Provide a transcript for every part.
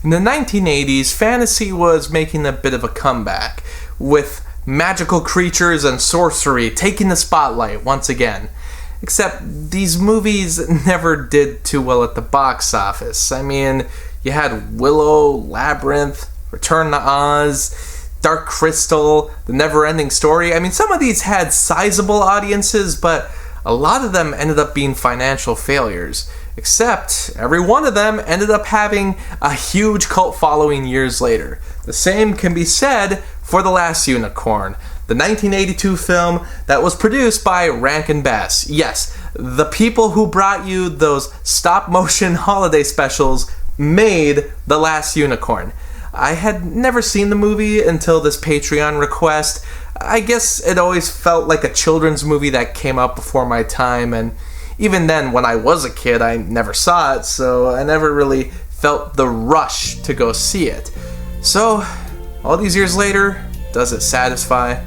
In the 1980s, fantasy was making a bit of a comeback, with magical creatures and sorcery taking the spotlight once again. Except these movies never did too well at the box office. I mean, you had Willow, Labyrinth, Return to Oz, Dark Crystal, The Never-Ending Story. I mean, some of these had sizable audiences, but a lot of them ended up being financial failures. Except, every one of them ended up having a huge cult following years later. The same can be said for The Last Unicorn, the 1982 film that was produced by Rankin Bass. Yes, the people who brought you those stop-motion holiday specials made The Last Unicorn. I had never seen the movie until this Patreon request. I guess it always felt like a children's movie that came out before my time, and even then, when I was a kid, I never saw it, so I never really felt the rush to go see it. So, all these years later, does it satisfy?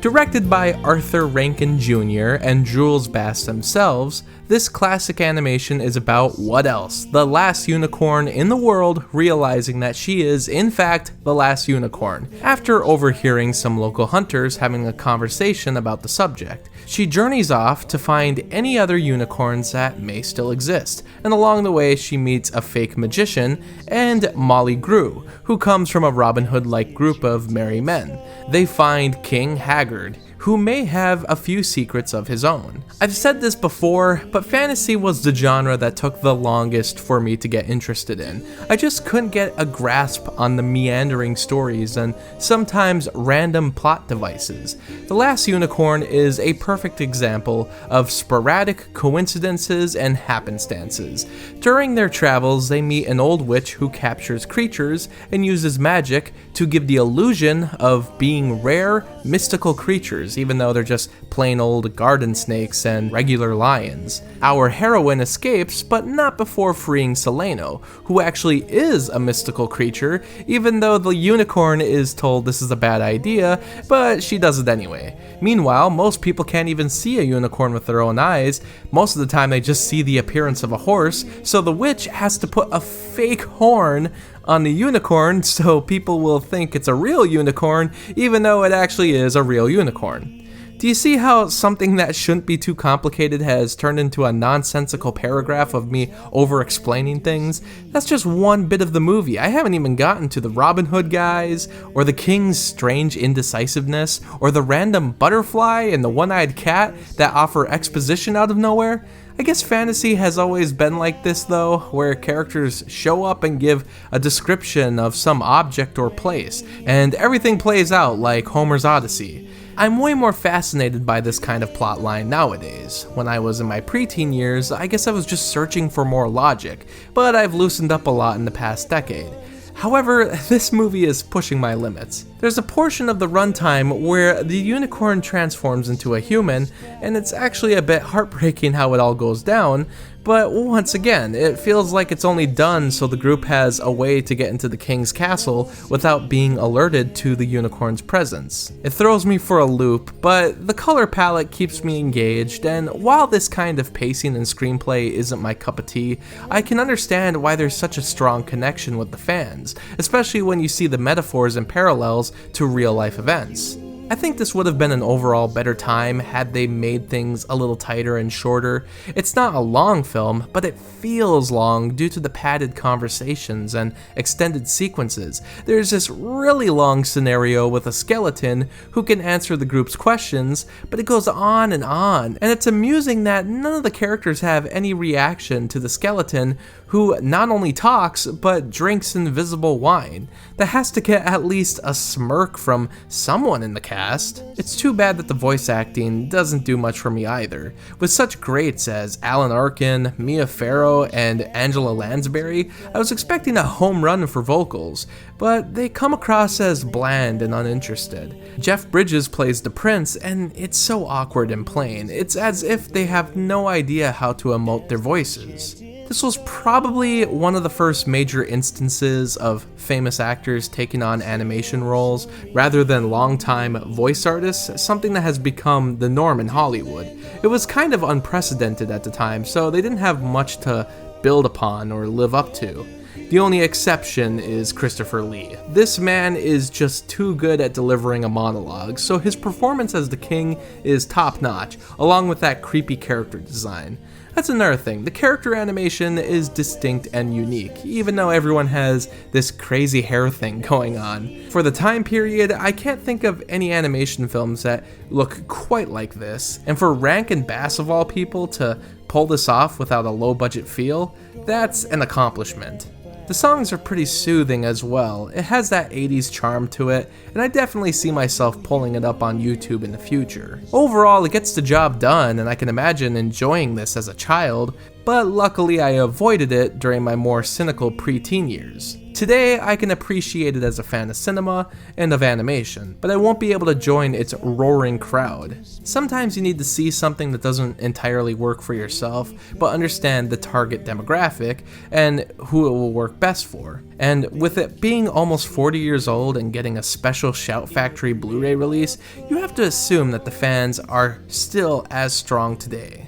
Directed by Arthur Rankin Jr. and Jules Bass themselves, this classic animation is about what else? The last unicorn in the world realizing that she is, in fact, the last unicorn. After overhearing some local hunters having a conversation about the subject, she journeys off to find any other unicorns that may still exist, and along the way she meets a fake magician and Molly Grew, who comes from a Robin Hood-like group of merry men. They find King Haggard, who may have a few secrets of his own. I've said this before, but fantasy was the genre that took the longest for me to get interested in. I just couldn't get a grasp on the meandering stories and sometimes random plot devices. The Last Unicorn is a perfect example of sporadic coincidences and happenstances. During their travels, they meet an old witch who captures creatures and uses magic to give the illusion of being rare, mystical creatures, even though they're just plain old garden snakes and regular lions. Our heroine escapes, but not before freeing Seleno, who actually is a mystical creature, even though the unicorn is told this is a bad idea, but she does it anyway. Meanwhile, most people can't even see a unicorn with their own eyes. Most of the time they just see the appearance of a horse, so the witch has to put a fake horn on the unicorn so people will think it's a real unicorn, even though it actually is a real unicorn. Do you see how something that shouldn't be too complicated has turned into a nonsensical paragraph of me over-explaining things? That's just one bit of the movie. I haven't even gotten to the Robin Hood guys, or the king's strange indecisiveness, or the random butterfly and the one-eyed cat that offer exposition out of nowhere. I guess fantasy has always been like this though, where characters show up and give a description of some object or place, and everything plays out like Homer's Odyssey. I'm way more fascinated by this kind of plotline nowadays. When I was in my preteen years, I guess I was just searching for more logic, but I've loosened up a lot in the past decade. However, this movie is pushing my limits. There's a portion of the runtime where the unicorn transforms into a human, and it's actually a bit heartbreaking how it all goes down, but once again, it feels like it's only done so the group has a way to get into the king's castle without being alerted to the unicorn's presence. It throws me for a loop, but the color palette keeps me engaged, and while this kind of pacing and screenplay isn't my cup of tea, I can understand why there's such a strong connection with the fans, especially when you see the metaphors and parallels to real-life events. I think this would have been an overall better time had they made things a little tighter and shorter. It's not a long film, but it feels long due to the padded conversations and extended sequences. There's this really long scenario with a skeleton who can answer the group's questions, but it goes on, and it's amusing that none of the characters have any reaction to the skeleton, who not only talks, but drinks invisible wine. That has to get at least a smirk from someone in the cast. It's too bad that the voice acting doesn't do much for me either. With such greats as Alan Arkin, Mia Farrow, and Angela Lansbury, I was expecting a home run for vocals, but they come across as bland and uninterested. Jeff Bridges plays the prince, and it's so awkward and plain. It's as if they have no idea how to emote their voices. This was probably one of the first major instances of famous actors taking on animation roles rather than longtime voice artists, something that has become the norm in Hollywood. It was kind of unprecedented at the time, so they didn't have much to build upon or live up to. The only exception is Christopher Lee. This man is just too good at delivering a monologue, so his performance as the king is top-notch, along with that creepy character design. That's another thing, the character animation is distinct and unique, even though everyone has this crazy hair thing going on. For the time period, I can't think of any animation films that look quite like this, and for Rankin Bass of all people to pull this off without a low-budget feel, that's an accomplishment. The songs are pretty soothing as well, it has that 80s charm to it, and I definitely see myself pulling it up on YouTube in the future. Overall, it gets the job done, and I can imagine enjoying this as a child, but luckily I avoided it during my more cynical preteen years. Today, I can appreciate it as a fan of cinema and of animation, but I won't be able to join its roaring crowd. Sometimes you need to see something that doesn't entirely work for yourself, but understand the target demographic and who it will work best for. And with it being almost 40 years old and getting a special Shout Factory Blu-ray release, you have to assume that the fans are still as strong today.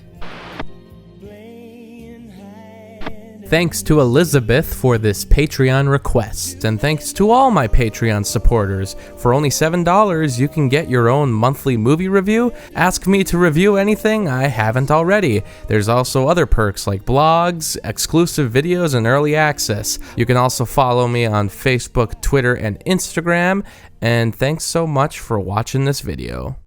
Thanks to Elizabeth for this Patreon request, and thanks to all my Patreon supporters. For only $7, you can get your own monthly movie review. Ask me to review anything I haven't already. There's also other perks like blogs, exclusive videos, and early access. You can also follow me on Facebook, Twitter, and Instagram. And thanks so much for watching this video.